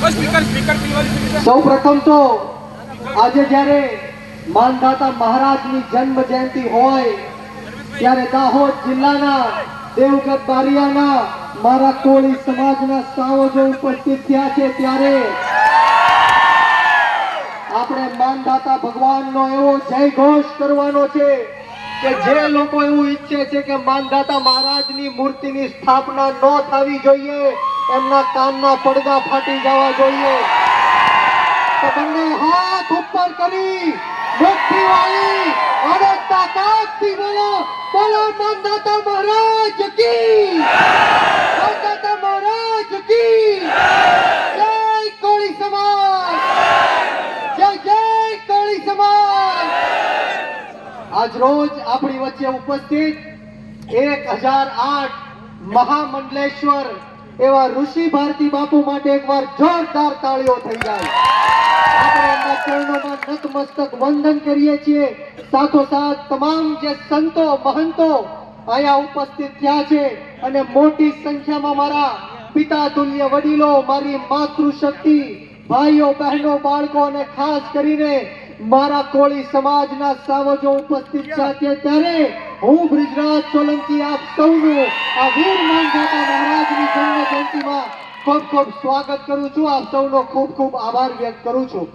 સૌ પ્રથમ તો આજે જ્યારે માનધાતા મહારાજની જન્મ જયંતિ હોય ત્યારે દાહોદ જિલ્લાના દેવગઢ બારિયાના મારા કોળી સમાજના સાવજો ઉપસ્થિત થયા છે ત્યારે આપણે માનધાતા ભગવાનનો એવો જય ઘોષ કરવાનો છે કે જે લોકો એવું ઈચ્છે છે કે માનધાતા મહારાજની મૂર્તિની સ્થાપના ન થવી જોઈએ, એમના કાનના પડદા ફાટી જવા જોઈએ, તો બંને હાથ ઉપર કરી મુઠ્ઠી વાળી અને તાકાતથી બોલો, બોલો માનધાતા મહારાજ કી, માનધાતા મહારાજ કી જય, કોળી સમાજ જય, જય કોળી સમાજ। આજ રોજ આપણી વચ્ચે ઉપસ્થિત 1008 મહામંડલેશ્વર એવા ઋષિ ભારતી બાપુ માટે એકવાર જોરદાર તાળીઓ થઈ જાય। આપણે એમના ચરણોમાં નતમસ્તક વંદન કરીએ છીએ। સાથોસાથ તમામ જે સંતો મહંતો અહીંયા ઉપસ્થિત થયા છે અને મોટી સંખ્યામાં મારા પિતા તુલ્ય વડીલો, મારી માતૃશક્તિ, ભાઈઓ બહેનો, બાળકો અને ખાસ કરીને મારા કોળી સમાજના સાવજો ઉપસ્થિત છે ત્યારે હું બ્રિજરાજ સોલંકી આપ સૌનું આ વીર માનધાતા મહારાજની જન્મ જયંતિમાં ખૂબ ખૂબ સ્વાગત કરું છું। આપ સૌનો ખૂબ ખૂબ આભાર વ્યક્ત કરું છું।